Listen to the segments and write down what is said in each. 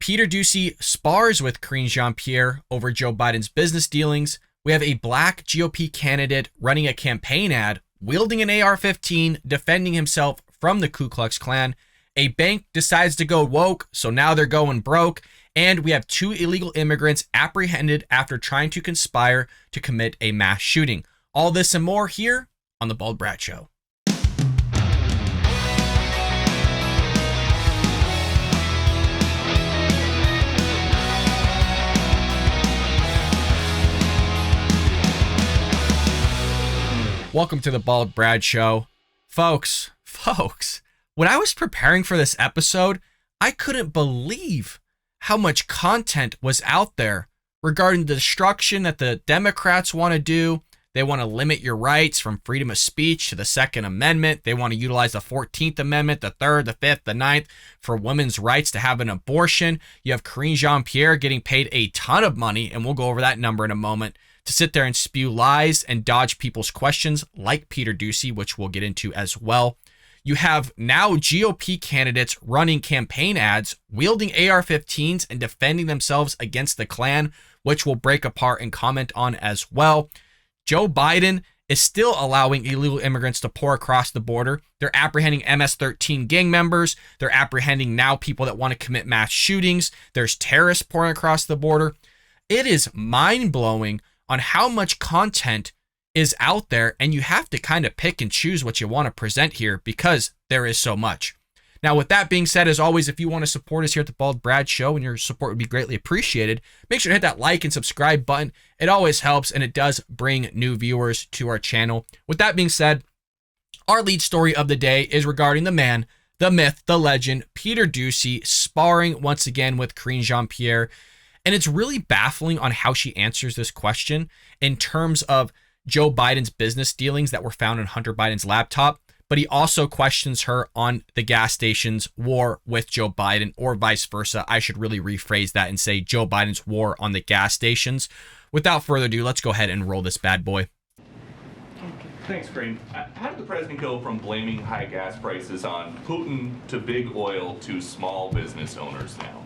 Peter Doocy spars with Karine Jean-Pierre over Joe Biden's business dealings. We have a black GOP candidate running a campaign ad, wielding an AR-15, defending himself from the Ku Klux Klan. A bank decides to go woke, so now they're going broke. And we have 2 illegal immigrants apprehended after trying to conspire to commit a mass shooting. All this and more here on The Bald Brad Show. Welcome to The Bald Brad Show. Folks, when I was preparing for this episode, I couldn't believe how much content was out there regarding the destruction that the Democrats want to do. They want to limit your rights from freedom of speech to the Second Amendment. They want to utilize the 14th Amendment, the 3rd, the 5th, the 9th for women's rights to have an abortion. You have Karine Jean-Pierre getting paid a ton of money, and we'll go over that number in a moment, to sit there and spew lies and dodge people's questions like Peter Doocy, which we'll get into as well. You have now GOP candidates running campaign ads, wielding AR-15s and defending themselves against the Klan, which we'll break apart and comment on as well. Joe Biden is still allowing illegal immigrants to pour across the border. They're apprehending MS-13 gang members. They're apprehending now people that want to commit mass shootings. There's terrorists pouring across the border. It is mind-blowing on how much content is out there, and you have to kind of pick and choose what you want to present here because there is so much. Now, with that being said, as always, if you want to support us here at the Bald Brad Show, and your support would be greatly appreciated, make sure to hit that like and subscribe button. It always helps, and it does bring new viewers to our channel. With that being said, our lead story of the day is regarding the man, the myth, the legend, Peter Doocy, sparring once again with Karine Jean-Pierre. And it's really baffling on how she answers this question in terms of Joe Biden's business dealings that were found on Hunter Biden's laptop, but he also questions her on the gas station's war with Joe Biden, or vice versa. I should really rephrase that and say Joe Biden's war on the gas stations. Without further ado, let's go ahead and roll this bad boy. Thanks, Karine. How did the president go from blaming high gas prices on Putin to big oil to small business owners now?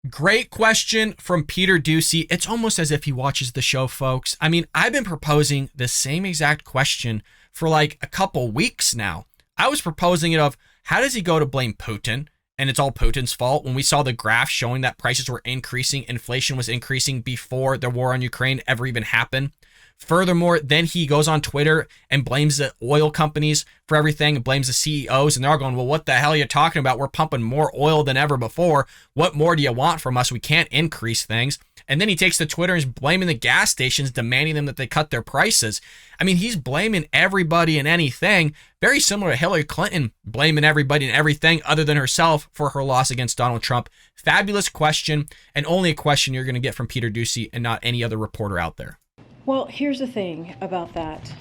Great question from Peter Doocy. It's almost as if he watches the show, folks. I mean, I've been proposing the same exact question for like a couple weeks now. I was proposing it of, how does he go to blame Putin? And it's all Putin's fault when we saw the graph showing that prices were increasing, inflation was increasing before the war on Ukraine ever even happened. Furthermore, then he goes on Twitter and blames the oil companies for everything and blames the CEOs. And they're all going, well, what the hell are you talking about? We're pumping more oil than ever before. What more do you want from us? We can't increase things. And then he takes to Twitter and is blaming the gas stations, demanding them that they cut their prices. I mean, he's blaming everybody and anything, very similar to Hillary Clinton blaming everybody and everything other than herself for her loss against Donald Trump. Fabulous question, and only a question you're going to get from Peter Doocy and not any other reporter out there. Well, here's the thing about that,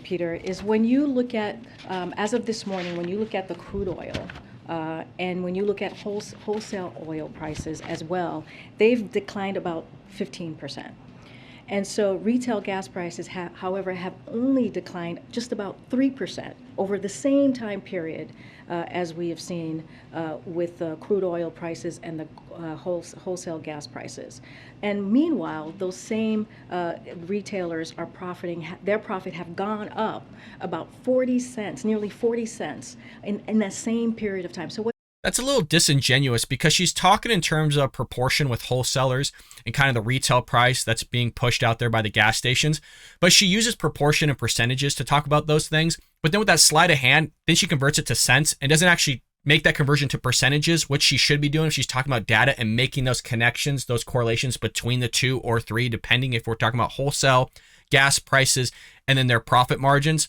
Peter, is when you look at, as of this morning, when you look at the crude oil, and when you look at wholesale oil prices as well, they've declined about 15%. And so retail gas prices, however, have only declined just about 3% over the same time period as we have seen with crude oil prices and the wholesale gas prices. And meanwhile, those same retailers are profiting, their profit have gone up about 40 cents, nearly 40 cents in that same period of time. So that's a little disingenuous because she's talking in terms of proportion with wholesalers and kind of the retail price that's being pushed out there by the gas stations. But she uses proportion and percentages to talk about those things. But then with that sleight of hand, then she converts it to cents and doesn't actually make that conversion to percentages, which she should be doing if she's talking about data and making those connections, those correlations between the 2 or 3, depending if we're talking about wholesale gas prices and then their profit margins.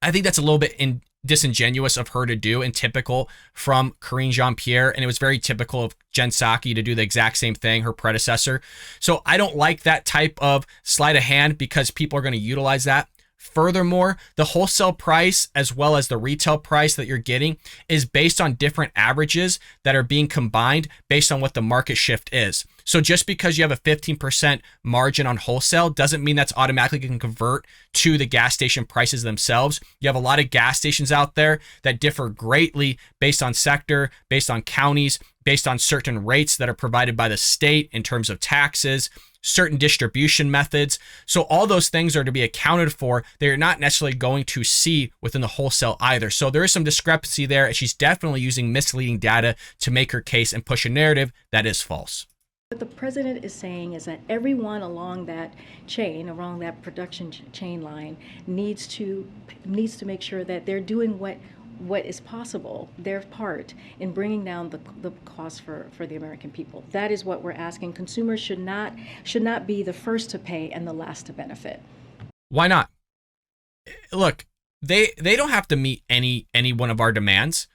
I think that's a little bit disingenuous of her to do and typical from Karine Jean-Pierre. And it was very typical of Jen Psaki to do the exact same thing, her predecessor. So I don't like that type of sleight of hand because people are going to utilize that Furthermore, the wholesale price as well as the retail price that you're getting is based on different averages that are being combined based on what the market shift is. So just because you have a 15% margin on wholesale doesn't mean that's automatically going to convert to the gas station prices themselves. You have a lot of gas stations out there that differ greatly based on sector, based on counties, based on certain rates that are provided by the state in terms of taxes, certain distribution methods. So all those things are to be accounted for. They're not necessarily going to see within the wholesale either. So there is some discrepancy there, and she's definitely using misleading data to make her case and push a narrative that is false. What the president is saying is that everyone along that chain, along that production chain line, needs to make sure that they're doing what is possible, their part in bringing down the cost for the American people. That is what we're asking. Consumers should not be the first to pay and the last to benefit. Why not? Look, they don't have to meet any one of our demands.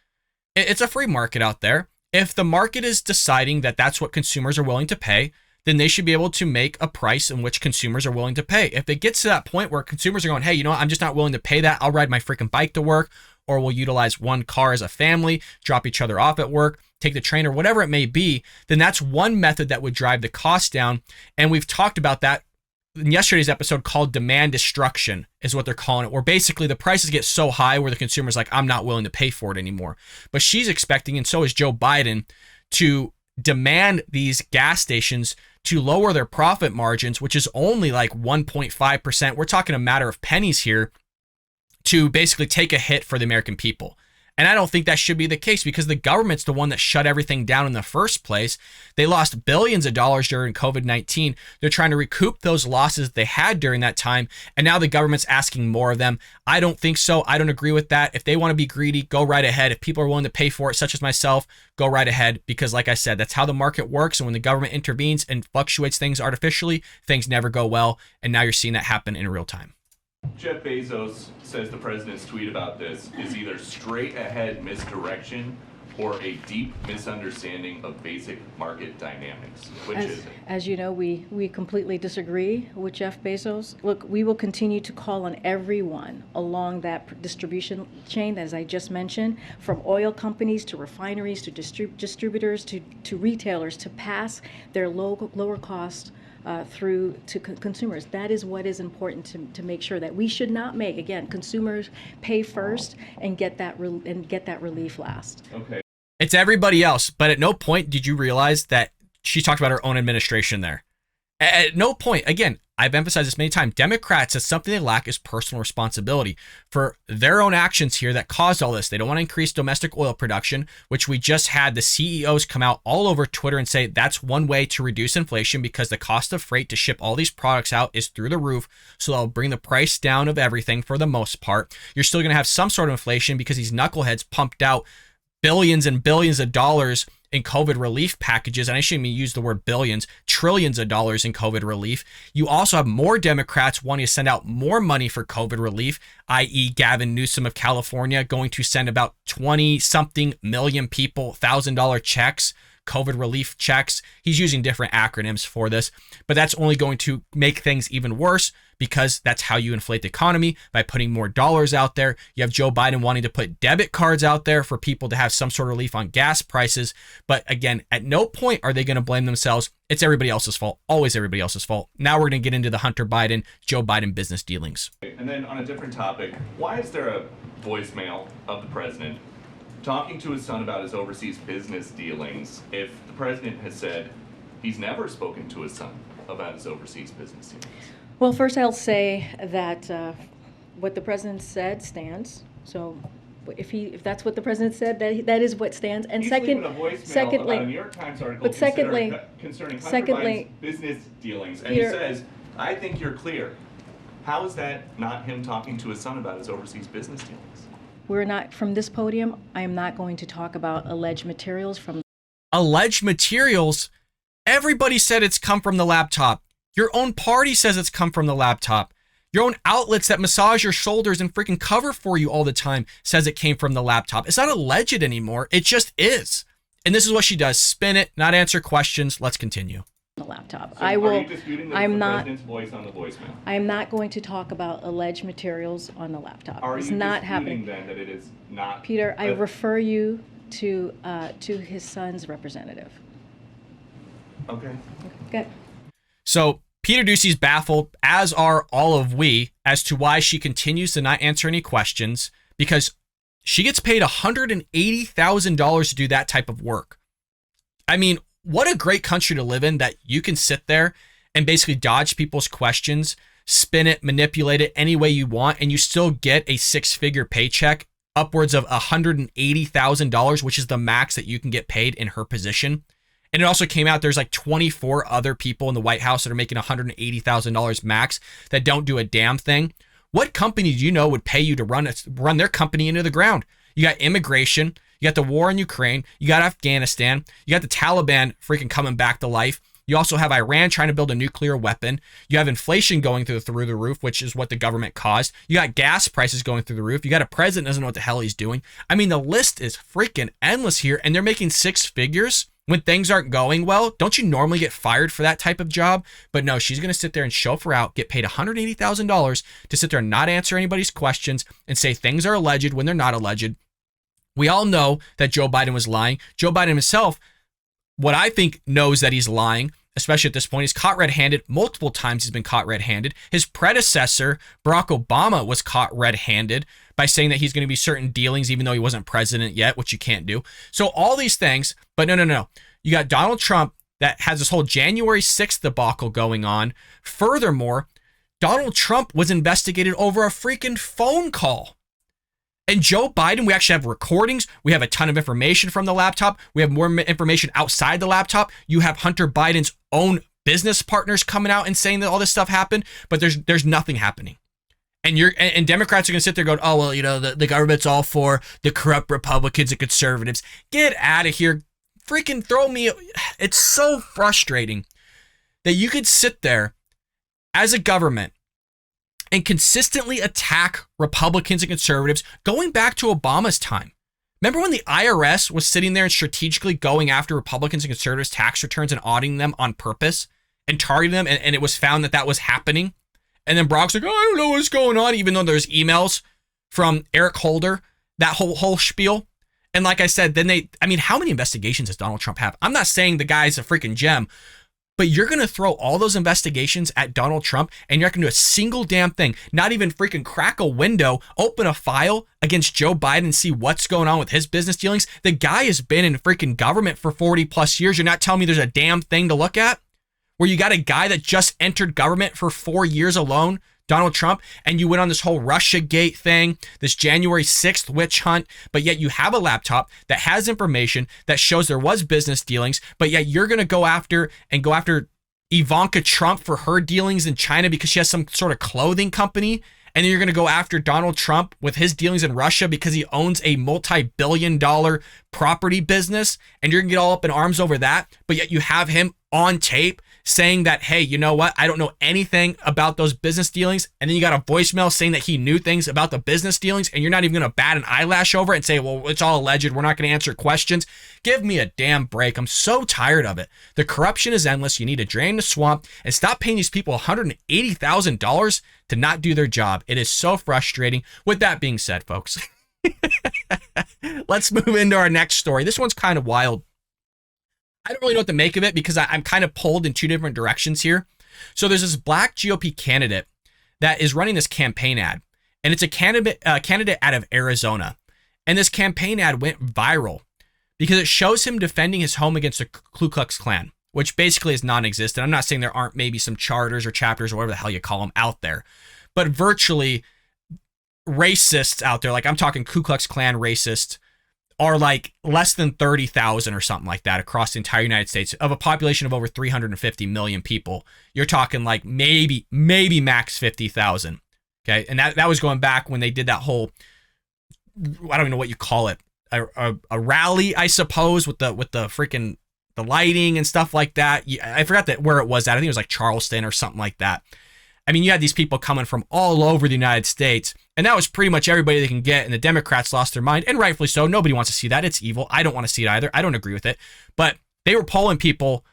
It's a free market out there. If the market is deciding that that's what consumers are willing to pay, then they should be able to make a price in which consumers are willing to pay. If it gets to that point where consumers are going, hey, you know what, I'm just not willing to pay that, I'll ride my freaking bike to work, or we'll utilize one car as a family, drop each other off at work, take the train, or whatever it may be, then that's one method that would drive the cost down. And we've talked about that in yesterday's episode called demand destruction is what they're calling it, where basically the prices get so high where the consumer's like, I'm not willing to pay for it anymore. But she's expecting, and so is Joe Biden, to demand these gas stations to lower their profit margins, which is only like 1.5%. We're talking a matter of pennies here, to basically take a hit for the American people. And I don't think that should be the case because the government's the one that shut everything down in the first place. They lost billions of dollars during COVID-19. They're trying to recoup those losses they had during that time. And now the government's asking more of them. I don't think so. I don't agree with that. If they want to be greedy, go right ahead. If people are willing to pay for it, such as myself, go right ahead. Because like I said, that's how the market works. And when the government intervenes and fluctuates things artificially, things never go well. And now you're seeing that happen in real time. Jeff Bezos says the president's tweet about this is either straight ahead misdirection or a deep misunderstanding of basic market dynamics. Which is it? As you know, we completely disagree with Jeff Bezos. Look, we will continue to call on everyone along that distribution chain, as I just mentioned, from oil companies to refineries to distributors to retailers to pass their lower cost through to consumers. That is what is important to make sure that we should not make, again, consumers pay first and get that relief last. Okay. It's everybody else, but at no point did you realize that she talked about her own administration there. At no point, again, I've emphasized this many times, Democrats, that's something they lack is personal responsibility for their own actions here that caused all this. They don't want to increase domestic oil production, which we just had the CEOs come out all over Twitter and say that's one way to reduce inflation because the cost of freight to ship all these products out is through the roof. So they'll bring the price down of everything for the most part. You're still going to have some sort of inflation because these knuckleheads pumped out billions and billions of dollars in COVID relief packages, and I shouldn't even use the word billions, trillions of dollars in COVID relief. You also have more Democrats wanting to send out more money for COVID relief, i.e. Gavin Newsom of California going to send about 20-something million people $1,000 checks, COVID relief checks. He's using different acronyms for this, but that's only going to make things even worse because that's how you inflate the economy, by putting more dollars out there. You have Joe Biden wanting to put debit cards out there for people to have some sort of relief on gas prices. But again, at no point are they going to blame themselves. It's everybody else's fault, always everybody else's fault. Now we're going to get into the Hunter Biden, Joe Biden business dealings. And then on a different topic, why is there a voicemail of the president talking to his son about his overseas business dealings if the president has said he's never spoken to his son about his overseas business dealings? Well, first I'll say that what the president said stands. So if that's what the president said, that is what stands. And He's second, leaving a voicemail secondly, about a New York Times article but secondly, concerning Hunter secondly, Biden's business dealings, and Peter, he says, "I think you're clear." How is that not him talking to his son about his overseas business dealings? we're not, from this podium, I am not going to talk about alleged materials from. Alleged materials? Everybody said it's come from the laptop. Your own party says it's come from the laptop. Your own outlets that massage your shoulders and freaking cover for you all the time says it came from the laptop. It's not alleged anymore. It just is. And this is what she does. Spin it, not answer questions. Let's continue. the laptop. So are you disputing that it's the president's voice on the voicemail? I am not going to talk about alleged materials on the laptop. Are It's you not disputing happening. then that it is not? Peter, I refer you to his son's representative. Okay. Okay. So Peter Ducey's baffled, as are all of we, as to why she continues to not answer any questions, because she gets paid $180,000 to do that type of work. I mean, what a great country to live in that you can sit there and basically dodge people's questions, spin it, manipulate it any way you want, and you still get a six-figure paycheck, upwards of $180,000, which is the max that you can get paid in her position. And it also came out there's like 24 other people in the White House that are making $180,000 max that don't do a damn thing. What company do you know would pay you to run their company into the ground? You got immigration, you got the war in Ukraine, you got Afghanistan, you got the Taliban freaking coming back to life. You also have Iran trying to build a nuclear weapon. You have inflation going through the roof, which is what the government caused. You got gas prices going through the roof. You got a president who doesn't know what the hell he's doing. I mean, the list is freaking endless here, and they're making six figures when things aren't going well. Don't you normally get fired for that type of job? But no, she's going to sit there and chauffeur out, get paid $180,000 to sit there and not answer anybody's questions and say things are alleged when they're not alleged. We all know that Joe Biden was lying. Joe Biden himself, what I think, knows that he's lying, especially at this point. He's caught red-handed. Multiple times he's been caught red-handed. His predecessor, Barack Obama, was caught red-handed by saying that he's going to be certain dealings even though he wasn't president yet, which you can't do. So all these things, but no. You got Donald Trump that has this whole January 6th debacle going on. Furthermore, Donald Trump was investigated over a freaking phone call. And Joe Biden, we actually have recordings. We have a ton of information from the laptop. We have more information outside the laptop. You have Hunter Biden's own business partners coming out and saying that all this stuff happened, but there's nothing happening. And Democrats are going to sit there going, oh, well, you know, the government's all for the corrupt Republicans and conservatives. Get out of here. Freaking throw me. It's so frustrating that you could sit there as a government and consistently attack Republicans and conservatives going back to Obama's time. Remember when the IRS was sitting there and strategically going after Republicans and conservatives' tax returns and auditing them on purpose and targeting them, and it was found that was happening? And then Brock's like, oh, I don't know what's going on, even though there's emails from Eric Holder, that whole spiel. And like I said, then how many investigations does Donald Trump have? I'm not saying the guy's a freaking gem, but you're going to throw all those investigations at Donald Trump and you're not going to do a single damn thing, not even freaking crack a window, open a file against Joe Biden and see what's going on with his business dealings. The guy has been in freaking government for 40 plus years. You're not telling me there's a damn thing to look at? Where you got a guy that just entered government for 4 years alone, Donald Trump, and you went on this whole Russiagate thing, this January 6th witch hunt, but yet you have a laptop that has information that shows there was business dealings, but yet you're going to go after Ivanka Trump for her dealings in China because she has some sort of clothing company, and then you're going to go after Donald Trump with his dealings in Russia because he owns a multi-billion-dollar property business, and you're going to get all up in arms over that, but yet you have him on tape saying that, hey, you know what? I don't know anything about those business dealings. And then you got a voicemail saying that he knew things about the business dealings, and you're not even going to bat an eyelash over it and say, well, it's all alleged. We're not going to answer questions. Give me a damn break. I'm so tired of it. The corruption is endless. You need to drain the swamp and stop paying these people $180,000 to not do their job. It is so frustrating. With that being said, folks, let's move into our next story. This one's kind of wild. I don't really know what to make of it because I'm kind of pulled in two different directions here. So there's this black GOP candidate that is running this campaign ad, and it's a candidate out of Arizona. And this campaign ad went viral because it shows him defending his home against the Ku Klux Klan, which basically is non-existent. I'm not saying there aren't maybe some charters or chapters or whatever the hell you call them out there, but virtually racists out there, like I'm talking Ku Klux Klan racists, are like less than 30,000 or something like that across the entire United States of a population of over 350 million people. You're talking like maybe max 50,000. Okay. And that was going back when they did that whole, I don't even know what you call it, a rally, I suppose, with the freaking the lighting and stuff like that. I forgot where it was at. I think it was like Charleston or something like that. I mean, you had these people coming from all over the United States, and that was pretty much everybody they can get, and the Democrats lost their mind, and rightfully so. Nobody wants to see that. It's evil. I don't want to see it either. I don't agree with it. But they were polling people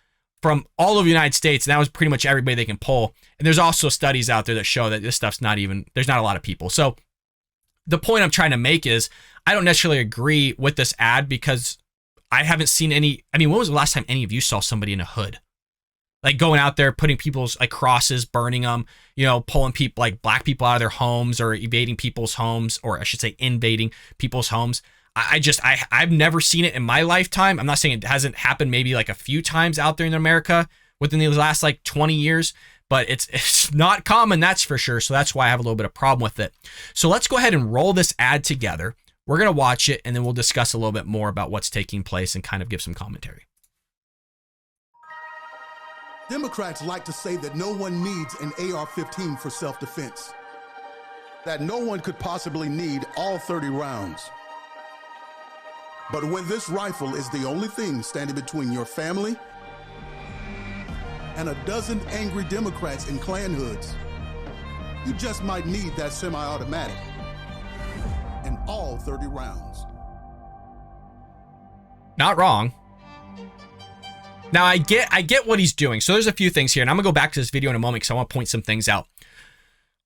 from all over the United States, and that was pretty much everybody they can pull. And there's also studies out there that show that this stuff's there's not a lot of people. So the point I'm trying to make is I don't necessarily agree with this ad because I haven't seen any. I mean, when was the last time any of you saw somebody in a hood? Like going out there, putting people's like crosses, burning them, pulling people like black people out of their homes or evading people's homes, or I should say invading people's homes. I've never seen it in my lifetime. I'm not saying it hasn't happened maybe like a few times out there in America within the last like 20 years, but it's not common, that's for sure. So that's why I have a little bit of problem with it. So let's go ahead and roll this ad together. We're going to watch it and then we'll discuss a little bit more about what's taking place and kind of give some commentary. Democrats like to say that no one needs an AR-15 for self-defense, that no one could possibly need all 30 rounds. But when this rifle is the only thing standing between your family and a dozen angry Democrats in Klan hoods, you just might need that semi-automatic and all 30 rounds. Not wrong. Now I get what he's doing. So there's a few things here, and I'm gonna go back to this video in a moment because I want to point some things out.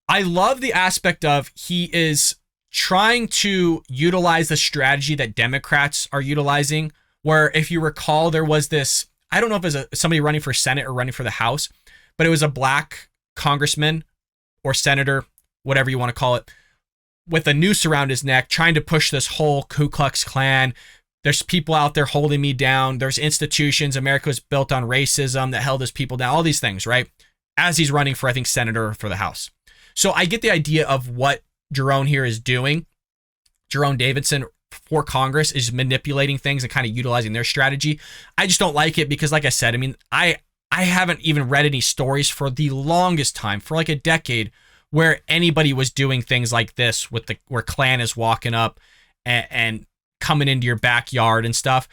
I love the aspect of he is trying to utilize the strategy that Democrats are utilizing, where if you recall, there was this, I don't know if it was somebody running for Senate or running for the House, but it was a black congressman or senator, whatever you want to call it, with a noose around his neck, trying to push this whole Ku Klux Klan. There's people out there holding me down. There's institutions. America was built on racism that held his people down. All these things, right? As he's running for, I think, senator for the House. So I get the idea of what Jerome here is doing. Jerome Davidson for Congress is manipulating things and kind of utilizing their strategy. I just don't like it because, like I said, I mean, I haven't even read any stories for the longest time, for like a decade, where anybody was doing things like this with where Klan is walking up and coming into your backyard and stuff.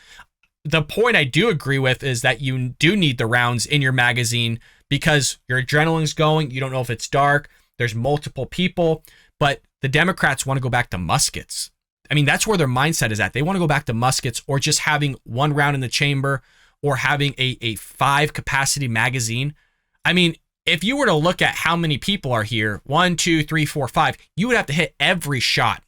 The point I do agree with is that you do need the rounds in your magazine because your adrenaline's going. You don't know if it's dark. There's multiple people, but the Democrats want to go back to muskets. I mean, that's where their mindset is at. They want to go back to muskets or just having one round in the chamber or having a 5 capacity magazine. I mean, if you were to look at how many people are here, 1, 2, 3, 4, 5, you would have to hit every shot,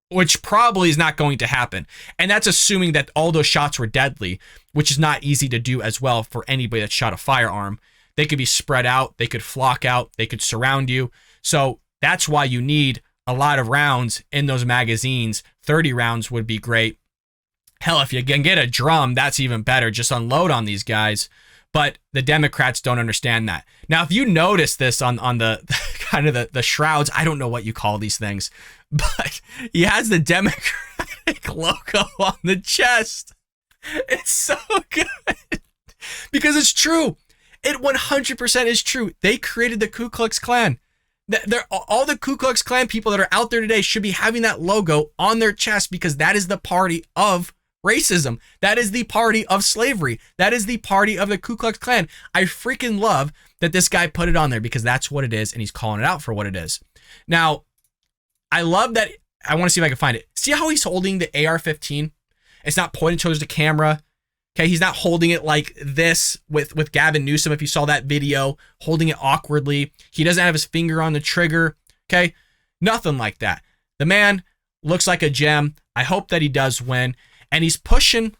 which probably is not going to happen. And that's assuming that all those shots were deadly, which is not easy to do as well for anybody that shot a firearm. They could be spread out. They could flock out. They could surround you. So that's why you need a lot of rounds in those magazines. 30 rounds would be great. Hell, if you can get a drum, that's even better. Just unload on these guys. But the Democrats don't understand that. Now, if you notice this on the kind of the shrouds, I don't know what you call these things, but he has the Democratic logo on the chest. It's so good because it's true. It 100% is true. They created the Ku Klux Klan. All the Ku Klux Klan people that are out there today should be having that logo on their chest because that is the party of racism. That is the party of slavery. That is the party of the Ku Klux Klan. I freaking love that this guy put it on there because that's what it is and he's calling it out for what it is. Now, I love that. I want to see if I can find it. See how he's holding the AR-15? It's not pointing towards the camera. Okay, he's not holding it like this with Gavin Newsom, if you saw that video, holding it awkwardly. He doesn't have his finger on the trigger, okay? Nothing like that. The man looks like a gem. I hope that he does win. And he's pushing,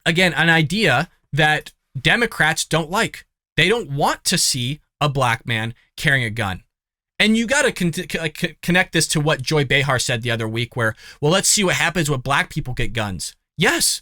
again, an idea that Democrats don't like. They don't want to see a black man carrying a gun. And you got to connect this to what Joy Behar said the other week where, well, let's see what happens when black people get guns. Yes.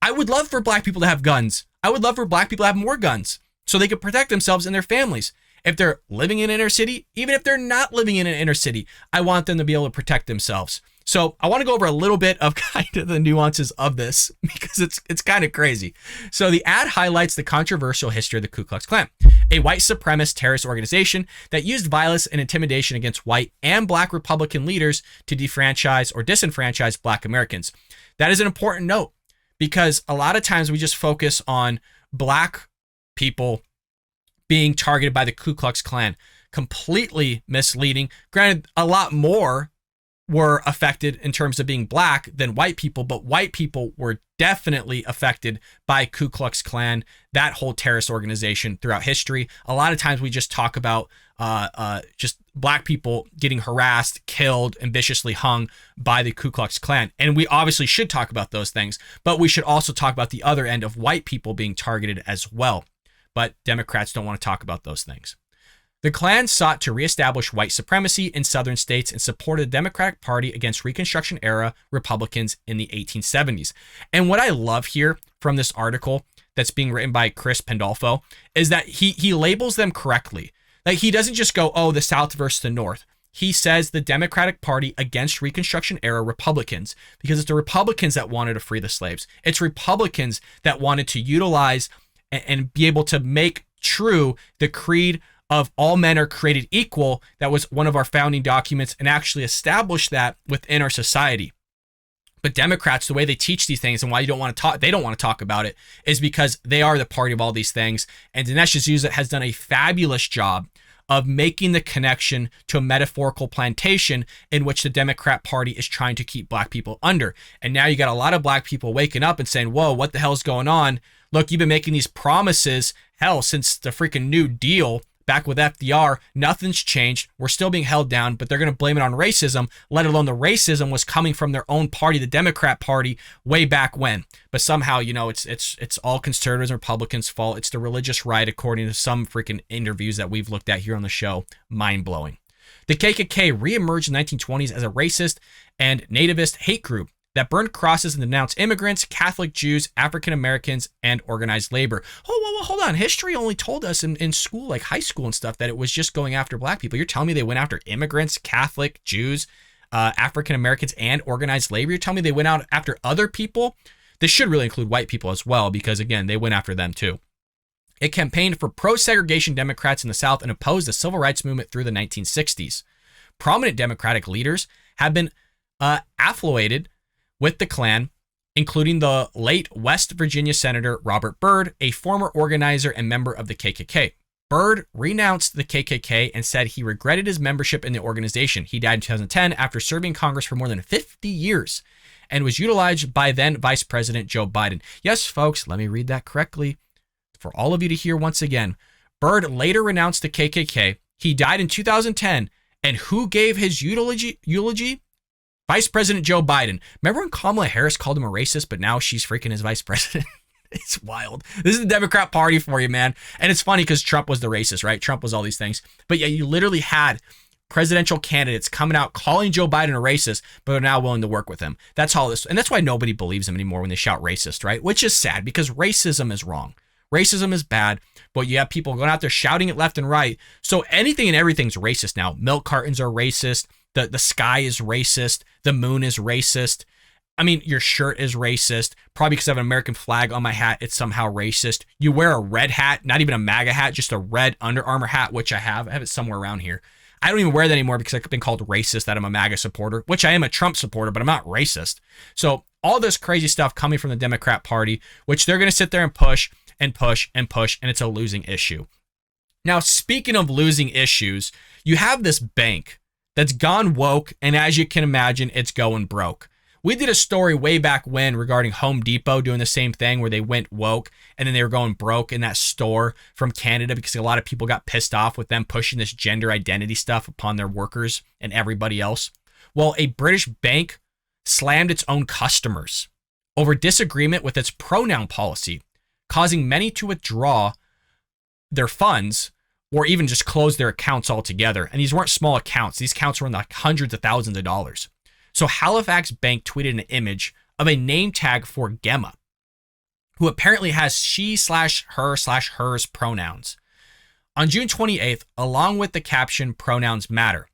I would love for black people to have guns. I would love for black people to have more guns so they could protect themselves and their families. If they're living in an inner city, even if they're not living in an inner city, I want them to be able to protect themselves. So I want to go over a little bit of kind of the nuances of this because it's kind of crazy. So the ad highlights the controversial history of the Ku Klux Klan, a white supremacist terrorist organization that used violence and intimidation against white and black Republican leaders to defranchise or disenfranchise black Americans. That is an important note because a lot of times we just focus on black people being targeted by the Ku Klux Klan. Completely misleading. Granted, a lot more were affected in terms of being black than white people, but white people were definitely affected by Ku Klux Klan, that whole terrorist organization throughout history. A lot of times we just talk about just black people getting harassed, killed, and viciously hung by the Ku Klux Klan. And we obviously should talk about those things, but we should also talk about the other end of white people being targeted as well. But Democrats don't want to talk about those things. The Klan sought to reestablish white supremacy in southern states and supported the Democratic Party against Reconstruction-era Republicans in the 1870s. And what I love here from this article that's being written by Chris Pandolfo is that he labels them correctly. Like, he doesn't just go, oh, the South versus the North. He says the Democratic Party against Reconstruction-era Republicans, because it's the Republicans that wanted to free the slaves. It's Republicans that wanted to utilize and be able to make true the creed of all men are created equal. That was one of our founding documents, and actually established that within our society. But Democrats, the way they teach these things and why they don't want to talk about it is because they are the party of all these things. And Dinesh D'Souza has done a fabulous job of making the connection to a metaphorical plantation in which the Democrat Party is trying to keep black people under. And now you got a lot of black people waking up and saying, whoa, what the hell is going on? Look, you've been making these promises, hell, since the freaking New Deal back with FDR, nothing's changed. We're still being held down, but they're going to blame it on racism, let alone the racism was coming from their own party, the Democrat Party, way back when. But somehow, it's all conservatives and Republicans' fault. It's the religious right, according to some freaking interviews that we've looked at here on the show. Mind-blowing. The KKK reemerged in the 1920s as a racist and nativist hate group that burned crosses and denounced immigrants, Catholic Jews, African Americans, and organized labor. Hold on. History only told us in school, like high school and stuff, that it was just going after black people. You're telling me they went after immigrants, Catholic, Jews, African Americans, and organized labor? You're telling me they went out after other people? This should really include white people as well, because again, they went after them too. It campaigned for pro-segregation Democrats in the South and opposed the civil rights movement through the 1960s. Prominent Democratic leaders have been affiliated with the Klan, including the late West Virginia Senator Robert Byrd, a former organizer and member of the KKK. Byrd renounced the KKK and said he regretted his membership in the organization. He died in 2010 after serving in Congress for more than 50 years and was utilized by then Vice President Joe Biden. Yes, folks, let me read that correctly for all of you to hear once again. Byrd later renounced the KKK. He died in 2010, and who gave his eulogy? Vice President Joe Biden. Remember when Kamala Harris called him a racist, but now she's freaking his vice president? It's wild. This is the Democrat Party for you, man. And it's funny because Trump was the racist, right? Trump was all these things. But yeah, you literally had presidential candidates coming out calling Joe Biden a racist, but are now willing to work with him. That's all this. And that's why nobody believes him anymore when they shout racist, right? Which is sad, because racism is wrong. Racism is bad, but you have people going out there shouting it left and right. So anything and everything's racist now. Milk cartons are racist. The sky is racist. The moon is racist. I mean, your shirt is racist. Probably because I have an American flag on my hat, it's somehow racist. You wear a red hat, not even a MAGA hat, just a red Under Armour hat, which I have. I have it somewhere around here. I don't even wear that anymore because I've been called racist that I'm a MAGA supporter, which I am a Trump supporter, but I'm not racist. So all this crazy stuff coming from the Democrat Party, which they're going to sit there and push and push and push, and it's a losing issue. Now, speaking of losing issues, you have this bank that's gone woke, and as you can imagine, it's going broke. We did a story way back when regarding Home Depot doing the same thing, where they went woke and then they were going broke in that store from Canada because a lot of people got pissed off with them pushing this gender identity stuff upon their workers and everybody else. Well, a British bank slammed its own customers over disagreement with its pronoun policy, causing many to withdraw their funds or even just close their accounts altogether. And these weren't small accounts. These accounts were in the hundreds of thousands of dollars. So Halifax Bank tweeted an image of a name tag for Gemma, who apparently has she/her/hers pronouns, on June 28th, along with the caption, "Pronouns Matter."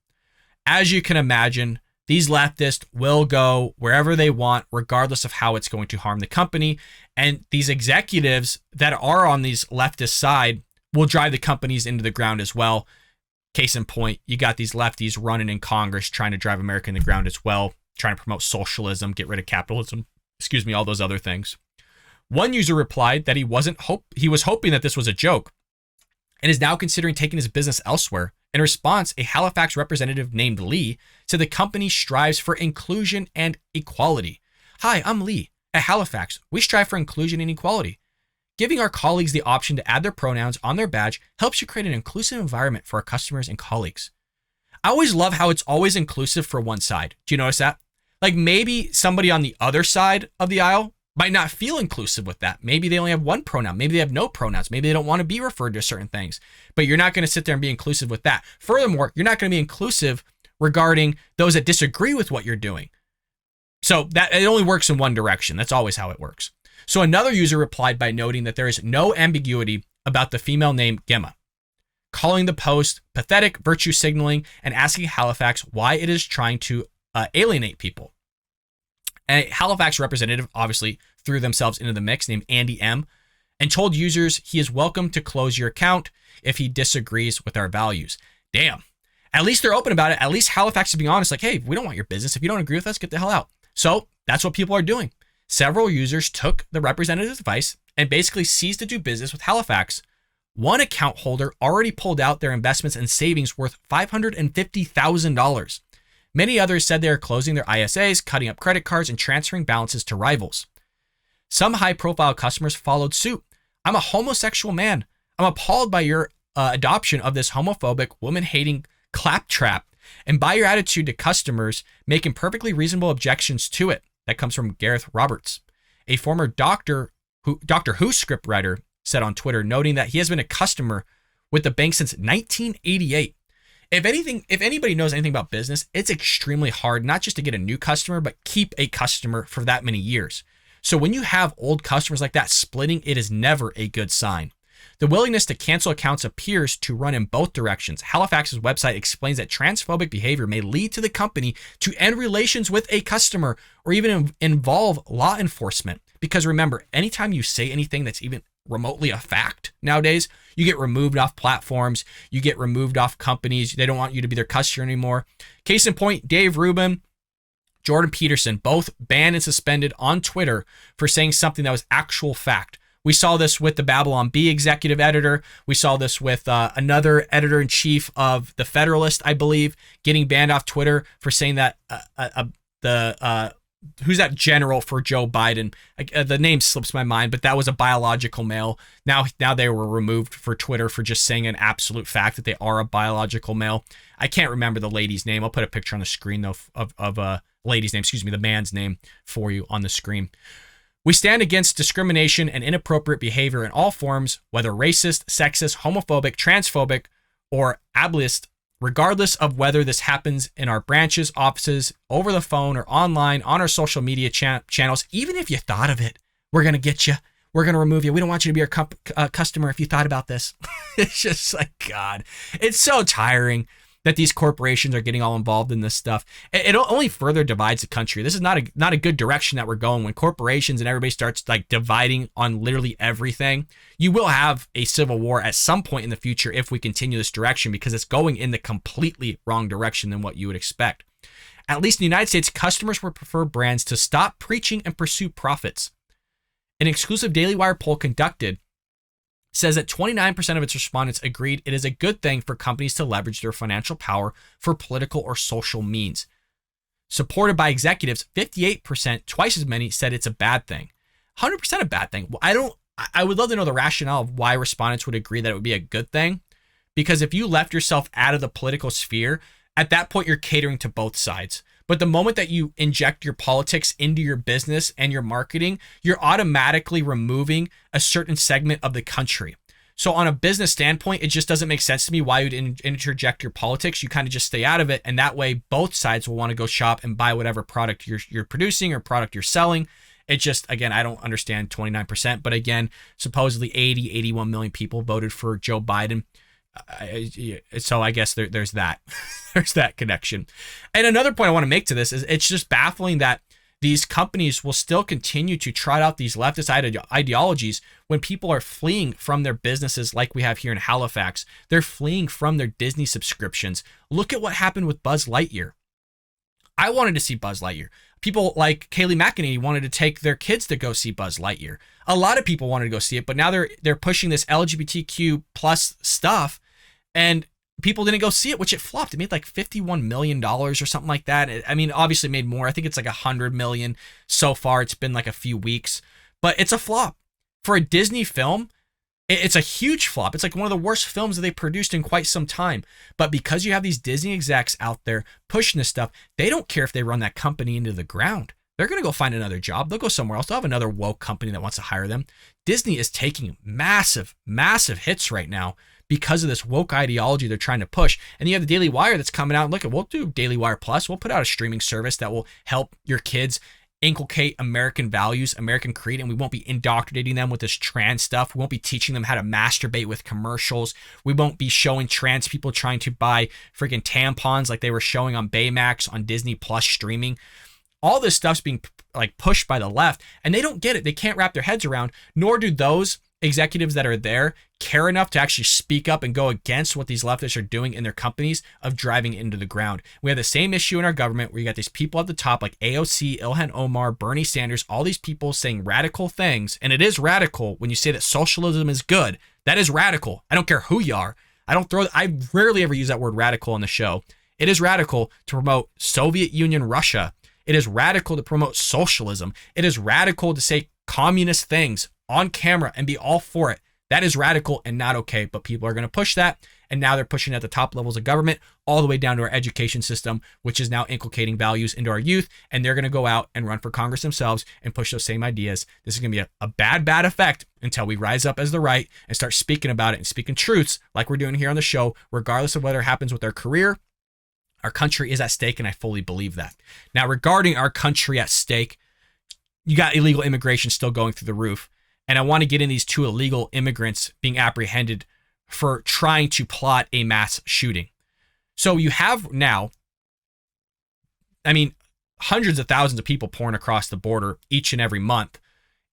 As you can imagine, these leftists will go wherever they want, regardless of how it's going to harm the company. And these executives that are on these leftist side will drive the companies into the ground as well. Case in point, you got these lefties running in Congress trying to drive America in the ground as well, trying to promote socialism, get rid of capitalism, all those other things. One user replied that he was hoping that this was a joke and is now considering taking his business elsewhere In response, a Halifax representative named Lee said the company strives for inclusion and equality. Hi, I'm Lee. At Halifax, we strive for inclusion and equality. Giving our colleagues the option to add their pronouns on their badge helps you create an inclusive environment for our customers and colleagues. I always love how it's always inclusive for one side. Do you notice that? Like maybe somebody on the other side of the aisle might not feel inclusive with that. Maybe they only have one pronoun. Maybe they have no pronouns. Maybe they don't want to be referred to certain things. But you're not going to sit there and be inclusive with that. Furthermore, you're not going to be inclusive regarding those that disagree with what you're doing. So that it only works in one direction. That's always how it works. So another user replied by noting that there is no ambiguity about the female name Gemma, calling the post pathetic virtue signaling and asking Halifax why it is trying to alienate people. A Halifax representative obviously threw themselves into the mix named Andy M. and told users he is welcome to close your account if he disagrees with our values. Damn. At least they're open about it. At least Halifax is being honest, like, hey, we don't want your business. If you don't agree with us, get the hell out. So that's what people are doing. Several users took the representative's advice and basically ceased to do business with Halifax. One account holder already pulled out their investments and savings worth $550,000. Many others said they are closing their ISAs, cutting up credit cards, and transferring balances to rivals. Some high-profile customers followed suit. I'm a homosexual man. I'm appalled by your adoption of this homophobic, woman-hating claptrap and by your attitude to customers, making perfectly reasonable objections to it. That comes from Gareth Roberts, a former Doctor Who scriptwriter, said on Twitter, noting that he has been a customer with the bank since 1988. If anybody knows anything about business, it's extremely hard not just to get a new customer, but keep a customer for that many years. So when you have old customers like that splitting, it is never a good sign. The willingness to cancel accounts appears to run in both directions. Halifax's website explains that transphobic behavior may lead to the company to end relations with a customer or even involve law enforcement. Because remember, anytime you say anything that's even remotely a fact nowadays, you get removed off platforms, you get removed off companies. They don't want you to be their customer anymore. Case in point, Dave Rubin, Jordan Peterson, both banned and suspended on Twitter for saying something that was actual fact. We saw this with the Babylon Bee executive editor. We saw this with another editor-in-chief of The Federalist, I believe, getting banned off Twitter for saying that who's that general for Joe Biden? The name slips my mind, but that was a biological male. Now they were removed for Twitter for just saying an absolute fact that they are a biological male. I can't remember the lady's name. I'll put a picture on the screen though of a lady's name, the man's name for you on the screen. We stand against discrimination and inappropriate behavior in all forms, whether racist, sexist, homophobic, transphobic, or ableist, regardless of whether this happens in our branches, offices, over the phone, or online, on our social media channels. Even if you thought of it, we're going to get you. We're going to remove you. We don't want you to be our customer if you thought about this. It's just like, God, it's so tiring that these corporations are getting all involved in this stuff. It only further divides the country. This is not a good direction that we're going. When corporations and everybody starts like dividing on literally everything, you will have a civil war at some point in the future if we continue this direction, because it's going in the completely wrong direction than what you would expect. At least in the United States, customers would prefer brands to stop preaching and pursue profits. An exclusive Daily Wire poll conducted says that 29% of its respondents agreed it is a good thing for companies to leverage their financial power for political or social means. Supported by executives, 58%, twice as many, said it's a bad thing. 100% a bad thing. I would love to know the rationale of why respondents would agree that it would be a good thing. Because if you left yourself out of the political sphere, at that point you're catering to both sides. But the moment that you inject your politics into your business and your marketing, you're automatically removing a certain segment of the country. So on a business standpoint, it just doesn't make sense to me why you'd interject your politics. You kind of just stay out of it. And that way, both sides will want to go shop and buy whatever product you're producing or product you're selling. It just, again, I don't understand 29%. But again, supposedly 81 million people voted for Joe Biden. So I guess there's that. There's that connection. And another point I want to make to this is it's just baffling that these companies will still continue to trot out these leftist ideologies when people are fleeing from their businesses like we have here in Halifax. They're fleeing from their Disney subscriptions. Look at what happened with Buzz Lightyear. I wanted to see Buzz Lightyear. People like Kaylee McEnany wanted to take their kids to go see Buzz Lightyear. A lot of people wanted to go see it, but now they're pushing this LGBTQ plus stuff, and people didn't go see it, which it flopped. It made like $51 million or something like that. I mean, obviously it made more. I think it's like $100 million so far. It's been like a few weeks, but it's a flop. For a Disney film, it's a huge flop. It's like one of the worst films that they produced in quite some time. But because you have these Disney execs out there pushing this stuff, they don't care if they run that company into the ground. They're going to go find another job. They'll go somewhere else. They'll have another woke company that wants to hire them. Disney is taking massive, massive hits right now because of this woke ideology they're trying to push. And you have the Daily Wire that's coming out and look, we'll do Daily Wire Plus. We'll put out a streaming service that will help your kids inculcate American values, American creed, and we won't be indoctrinating them with this trans stuff. We won't be teaching them how to masturbate with commercials. We won't be showing trans people trying to buy freaking tampons like they were showing on Baymax on Disney Plus streaming. All this stuff's being like pushed by the left, and they don't get it. They can't wrap their heads around, nor do those executives that are there care enough to actually speak up and go against what these leftists are doing in their companies of driving it into the ground. We have the same issue in our government where you got these people at the top like AOC, Ilhan Omar, Bernie Sanders, all these people saying radical things. And it is radical when you say that socialism is good. That is radical. I don't care who you are. I rarely ever use that word radical on the show. It is radical to promote Soviet Union Russia. It is radical to promote socialism. It is radical to say communist things on camera and be all for it. That is radical and not okay, but people are going to push that. And now they're pushing at the top levels of government all the way down to our education system, which is now inculcating values into our youth. And they're going to go out and run for Congress themselves and push those same ideas. This is going to be a bad, bad effect until we rise up as the right and start speaking about it and speaking truths like we're doing here on the show, regardless of whether it happens with our career. Our country is at stake, and I fully believe that. Now, regarding our country at stake, you got illegal immigration still going through the roof. And I want to get in these 2 illegal immigrants being apprehended for trying to plot a mass shooting. So you have now, hundreds of thousands of people pouring across the border each and every month.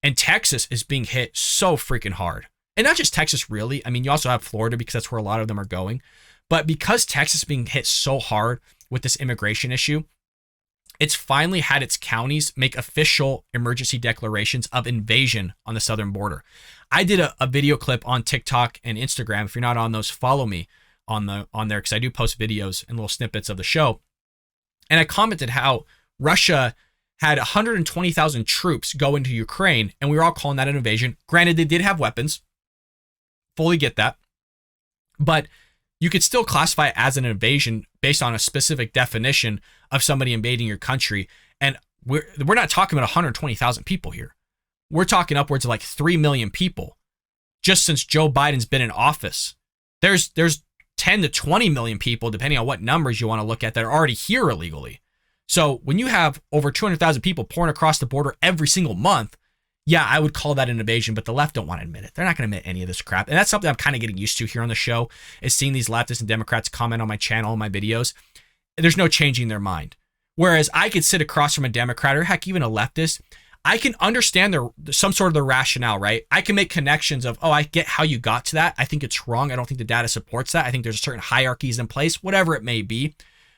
And Texas is being hit so freaking hard. And not just Texas, really. You also have Florida because that's where a lot of them are going. But because Texas is being hit so hard with this immigration issue, it's finally had its counties make official emergency declarations of invasion on the southern border. I did a video clip on TikTok and Instagram. If you're not on those, follow me on there because I do post videos and little snippets of the show. And I commented how Russia had 120,000 troops go into Ukraine, and we were all calling that an invasion. Granted, they did have weapons. Fully get that. But you could still classify it as an invasion based on a specific definition of somebody invading your country. And we're not talking about 120,000 people here. We're talking upwards of like 3 million people just since Joe Biden's been in office. There's 10 to 20 million people, depending on what numbers you want to look at, that are already here illegally. So when you have over 200,000 people pouring across the border every single month, yeah, I would call that an invasion, but the left don't want to admit it. They're not going to admit any of this crap. And that's something I'm kind of getting used to here on the show, is seeing these leftists and Democrats comment on my channel and my videos. There's no changing their mind. Whereas I could sit across from a Democrat or heck, even a leftist. I can understand some sort of the rationale, right? I can make connections of, I get how you got to that. I think it's wrong. I don't think the data supports that. I think there's certain hierarchies in place, whatever it may be.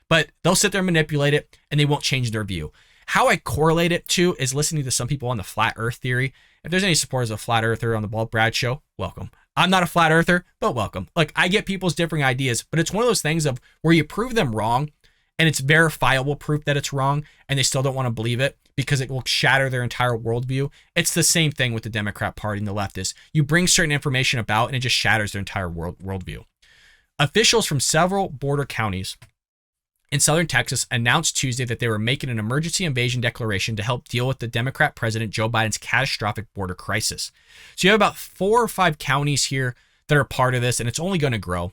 But they'll sit there and manipulate it, and they won't change their view. How I correlate it to is listening to some people on the flat earth theory. If there's any supporters of flat earther on the Bald Brad show, welcome. I'm not a flat earther, but welcome. Like, I get people's differing ideas, but it's one of those things of where you prove them wrong and it's verifiable proof that it's wrong and they still don't want to believe it because it will shatter their entire worldview. It's the same thing with the Democrat Party and the leftists. You bring certain information about and it just shatters their entire worldview. Officials from several border counties in southern Texas announced Tuesday that they were making an emergency invasion declaration to help deal with the Democrat President Joe Biden's catastrophic border crisis. So you have about 4 or 5 counties here that are part of this, and it's only going to grow.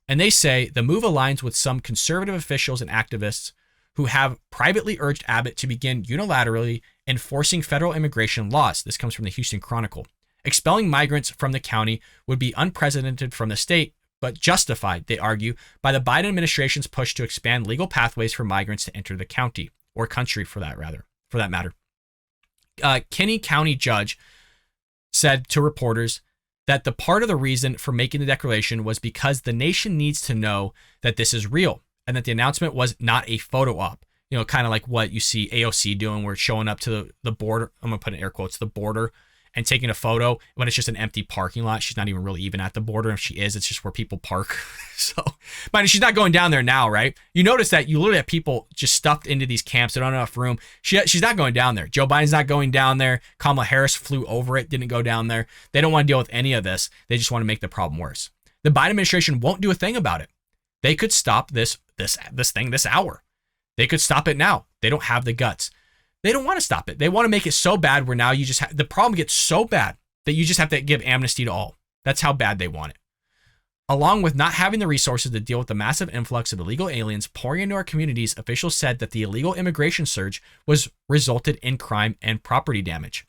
And they say the move aligns with some conservative officials and activists who have privately urged Abbott to begin unilaterally enforcing federal immigration laws. This comes from the Houston Chronicle. Expelling migrants from the county would be unprecedented from the state, but justified, they argue, by the Biden administration's push to expand legal pathways for migrants to enter the county, or country for that matter. Kinney County judge said to reporters that the part of the reason for making the declaration was because the nation needs to know that this is real and that the announcement was not a photo op. Kind of like what you see AOC doing, where it's showing up to the border. I'm going to put in air quotes, the border, and taking a photo when it's just an empty parking lot. She's not even really even at the border. If she is, it's just where people park. So, but she's not going down there now, right? You notice that you literally have people just stuffed into these camps. They don't have enough room. She's not going down there. Joe Biden's not going down there. Kamala Harris flew over it, didn't go down there. They don't want to deal with any of this. They just want to make the problem worse. The Biden administration won't do a thing about it. They could stop this thing this hour. They could stop it now. They don't have the guts. They don't want to stop it. They want to make it so bad where now you just the problem gets so bad that you just have to give amnesty to all. That's how bad they want it. Along with not having the resources to deal with the massive influx of illegal aliens pouring into our communities, officials said that the illegal immigration surge was resulted in crime and property damage.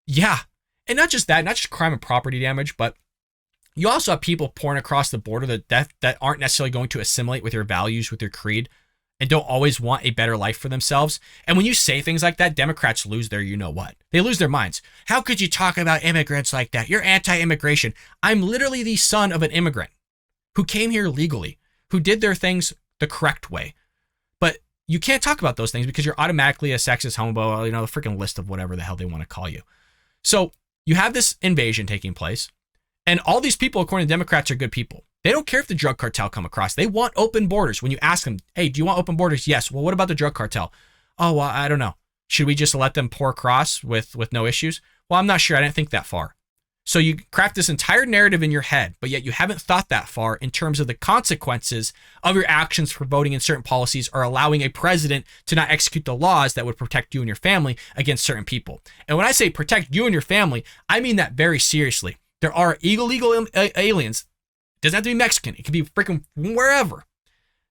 Yeah. And not just that, not just crime and property damage, but you also have people pouring across the border that aren't necessarily going to assimilate with your values, with your creed, and don't always want a better life for themselves. And when you say things like that, Democrats lose their you-know-what. They lose their minds. How could you talk about immigrants like that? You're anti-immigration. I'm literally the son of an immigrant who came here legally, who did their things the correct way. But you can't talk about those things because you're automatically a sexist, homo, the freaking list of whatever the hell they want to call you. So you have this invasion taking place, and all these people, according to Democrats, are good people. They don't care if the drug cartel come across. They want open borders. When you ask them, hey, do you want open borders? Yes. Well, what about the drug cartel? Oh, well, I don't know. Should we just let them pour across with no issues? Well, I'm not sure. I didn't think that far. So you craft this entire narrative in your head, but yet you haven't thought that far in terms of the consequences of your actions for voting in certain policies or allowing a president to not execute the laws that would protect you and your family against certain people. And when I say protect you and your family, I mean that very seriously. There are illegal aliens. It doesn't have to be Mexican. It could be freaking wherever,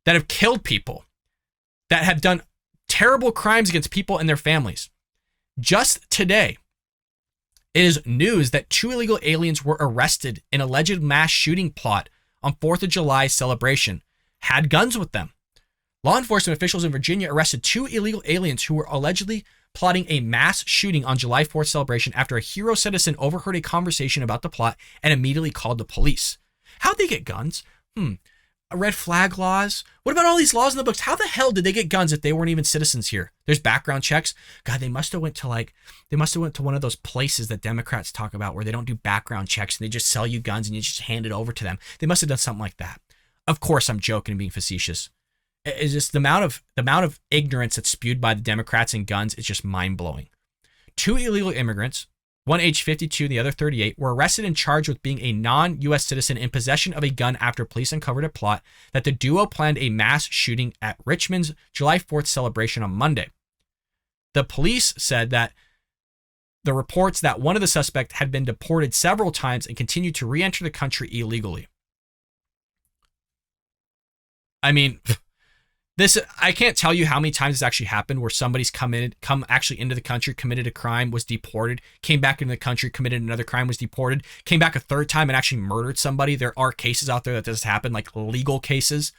that have killed people, that have done terrible crimes against people and their families. Just today, it is news that 2 illegal aliens were arrested in alleged mass shooting plot on 4th of July celebration, had guns with them. Law enforcement officials in Virginia arrested 2 illegal aliens who were allegedly plotting a mass shooting on July 4th celebration after a hero citizen overheard a conversation about the plot and immediately called the police. How'd they get guns? Red flag laws? What about all these laws in the books? How the hell did they get guns if they weren't even citizens here? There's background checks. God, they must have went to one of those places that Democrats talk about where they don't do background checks and they just sell you guns and you just hand it over to them. They must have done something like that. Of course, I'm joking and being facetious. It's just the amount of ignorance that's spewed by the Democrats and guns is just mind-blowing. 2 illegal immigrants, one age 52, the other 38, were arrested and charged with being a non-U.S. citizen in possession of a gun after police uncovered a plot that the duo planned a mass shooting at Richmond's July 4th celebration on Monday. The police said that the reports that one of the suspects had been deported several times and continued to re-enter the country illegally. I mean, I can't tell you how many times this actually happened where somebody's come actually into the country, committed a crime, was deported, came back into the country, committed another crime, was deported, came back a third time and actually murdered somebody. There are cases out there that this happened, like legal cases.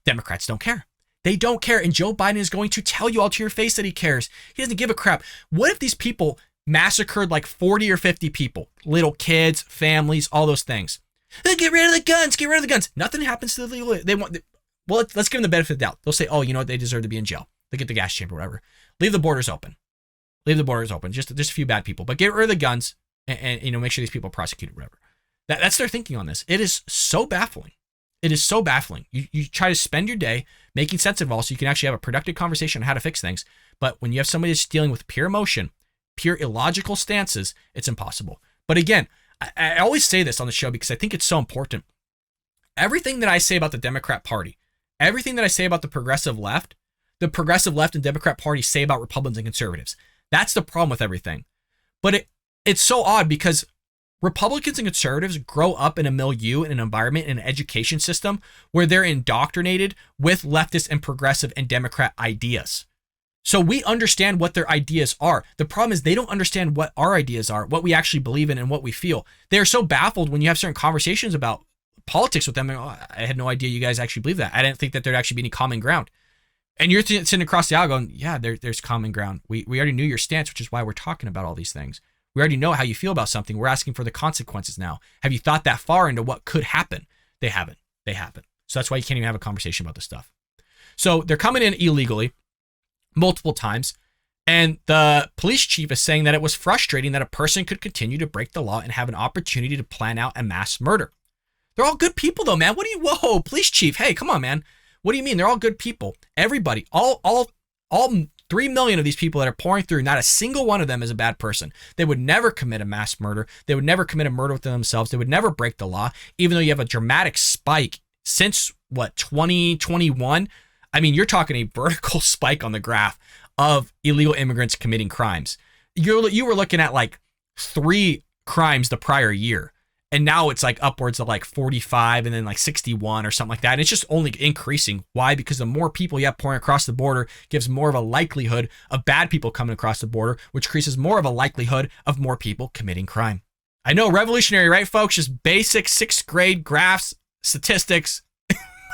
Democrats don't care. They don't care. And Joe Biden is going to tell you all to your face that he cares. He doesn't give a crap. What if these people massacred like 40 or 50 people, little kids, families, all those things? Get rid of the guns. Get rid of the guns. Nothing happens to the legal. Well, let's give them the benefit of the doubt. They'll say, oh, you know what? They deserve to be in jail. They get the gas chamber, whatever. Leave the borders open. Leave the borders open. Just a few bad people. But get rid of the guns and make sure these people are prosecuted, whatever. That's their thinking on this. It is so baffling. It is so baffling. You try to spend your day making sense of it all so you can actually have a productive conversation on how to fix things. But when you have somebody that's dealing with pure emotion, pure illogical stances, it's impossible. But again, I always say this on the show because I think it's so important. Everything that I say about the Democrat Party, everything that I say about the progressive left and Democrat Party say about Republicans and conservatives. That's the problem with everything. But it's so odd because Republicans and conservatives grow up in a milieu, in an environment, in an education system where they're indoctrinated with leftist and progressive and Democrat ideas. So we understand what their ideas are. The problem is they don't understand what our ideas are, what we actually believe in and what we feel. They're so baffled when you have certain conversations about politics with them. I had no idea you guys actually believe that. I didn't think that there'd actually be any common ground. And you're sitting across the aisle going, yeah, there's common ground. We already knew your stance, which is why we're talking about all these things. We already know how you feel about something. We're asking for the consequences now. Have you thought that far into what could happen? They haven't. So that's why you can't even have a conversation about this stuff. So they're coming in illegally multiple times. And the police chief is saying that it was frustrating that a person could continue to break the law and have an opportunity to plan out a mass murder. They're all good people though, man. Whoa, police chief. Hey, come on, man. What do you mean? They're all good people. Everybody, all 3 million of these people that are pouring through, not a single one of them is a bad person. They would never commit a mass murder. They would never commit a murder within themselves. They would never break the law, even though you have a dramatic spike since 2021. I mean, you're talking a vertical spike on the graph of illegal immigrants committing crimes. You were looking at like 3 crimes the prior year. And now it's like upwards of like 45 and then like 61 or something like that. And it's just only increasing. Why? Because the more people you have pouring across the border gives more of a likelihood of bad people coming across the border, which increases more of a likelihood of more people committing crime. I know, revolutionary, right, folks? Just basic 6th grade graphs, statistics,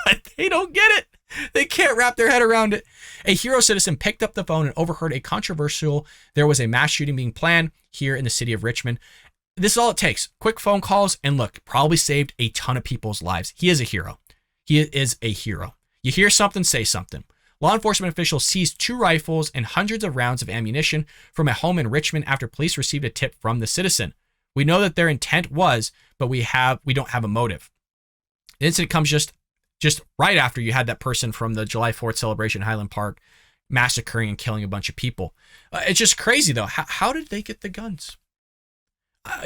but they don't get it. They can't wrap their head around it. A hero citizen picked up the phone and overheard there was a mass shooting being planned here in the city of Richmond. This is all it takes. Quick phone calls and look, probably saved a ton of people's lives. He is a hero. He is a hero. You hear something, say something. Law enforcement officials seized 2 rifles and hundreds of rounds of ammunition from a home in Richmond after police received a tip from the citizen. We know that their intent was, but we don't have a motive. The incident comes just right after you had that person from the July 4th celebration in Highland Park massacring and killing a bunch of people. It's just crazy though. How did they get the guns?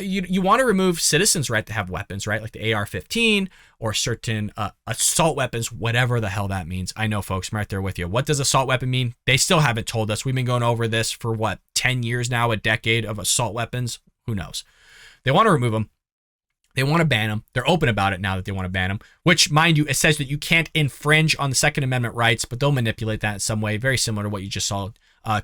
You want to remove citizens' right to have weapons, right? Like the AR-15 or certain assault weapons, whatever the hell that means. I know, folks, I'm right there with you. What does assault weapon mean? They still haven't told us. We've been going over this for 10 years now, a decade of assault weapons. Who knows? They want to remove them. They want to ban them. They're open about it now that they want to ban them, which, mind you, it says that you can't infringe on the Second Amendment rights, but they'll manipulate that in some way, very similar to what you just saw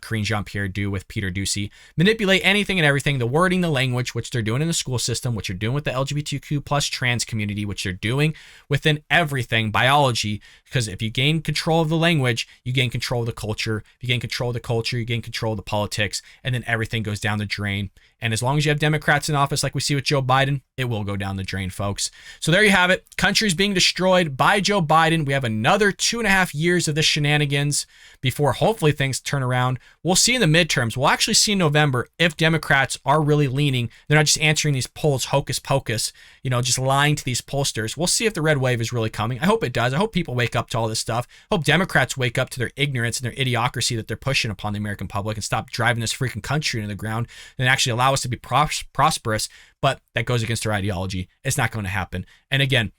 Jean-Pierre do with Peter Doocy. Manipulate anything and everything, the wording, the language, which they're doing in the school system, which you're doing with the LGBTQ plus trans community, which they're doing within everything, biology, because if you gain control of the language, you gain control of the culture. If you gain control of the culture, you gain control of the politics, and then everything goes down the drain. And as long as you have Democrats in office like we see with Joe Biden, it will go down the drain, folks. So there you have it. Country's being destroyed by Joe Biden. We have another 2.5 years of this shenanigans before hopefully things turn around. We'll see in the midterms. We'll actually see in November if Democrats are really leaning. They're not just answering these polls hocus pocus, just lying to these pollsters. We'll see if the red wave is really coming. I hope it does. I hope people wake up to all this stuff. I hope Democrats wake up to their ignorance and their idiocracy that they're pushing upon the American public and stop driving this freaking country into the ground and actually allow us to be prosperous. But that goes against their ideology. It's not going to happen. And again,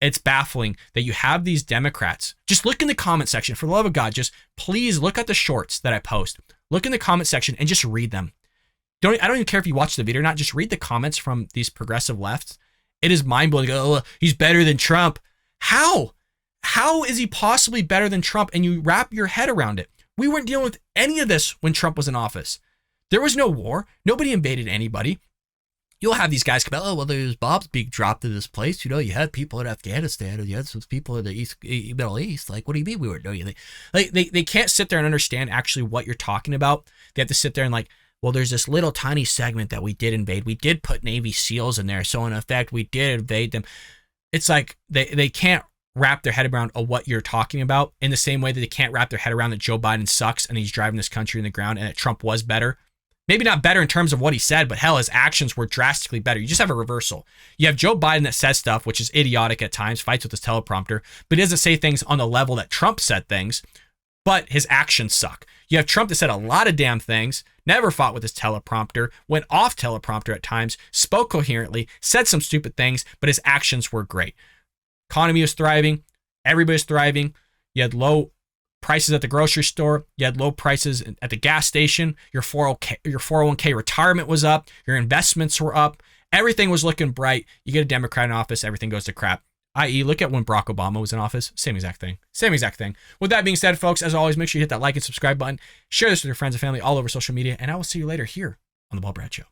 it's baffling that you have these Democrats. Just look in the comment section. For the love of God, just please look at the shorts that I post. Look in the comment section and just read them. I don't even care if you watch the video or not. Just read the comments from these progressive lefts. It is mind-blowing. Oh, he's better than Trump. How? How is he possibly better than Trump? And you wrap your head around it. We weren't dealing with any of this when Trump was in office. There was no war. Nobody invaded anybody. You'll have these guys come out, oh, well, there's bombs being dropped in this place. You had people in Afghanistan, and you had some people in the Middle East. Like, what do you mean we weren't doing anything? Like, they can't sit there and understand actually what you're talking about. They have to sit there and well, there's this little tiny segment that we did invade. We did put Navy SEALs in there. So, in effect, we did invade them. It's like they can't wrap their head around what you're talking about in the same way that they can't wrap their head around that Joe Biden sucks and he's driving this country in the ground and that Trump was better. Maybe not better in terms of what he said, but hell, his actions were drastically better. You just have a reversal. You have Joe Biden that says stuff, which is idiotic at times, fights with his teleprompter, but he doesn't say things on the level that Trump said things, but his actions suck. You have Trump that said a lot of damn things, never fought with his teleprompter, went off teleprompter at times, spoke coherently, said some stupid things, but his actions were great. Economy was thriving. Everybody's thriving. You had low prices at the grocery store. You had low prices at the gas station. Your 401k retirement was up. Your investments were up. Everything was looking bright. You get a Democrat in office, everything goes to crap. I.e., look at when Barack Obama was in office. Same exact thing. Same exact thing. With that being said, folks, as always, make sure you hit that like and subscribe button. Share this with your friends and family all over social media. And I will see you later here on The Bald Brad Show.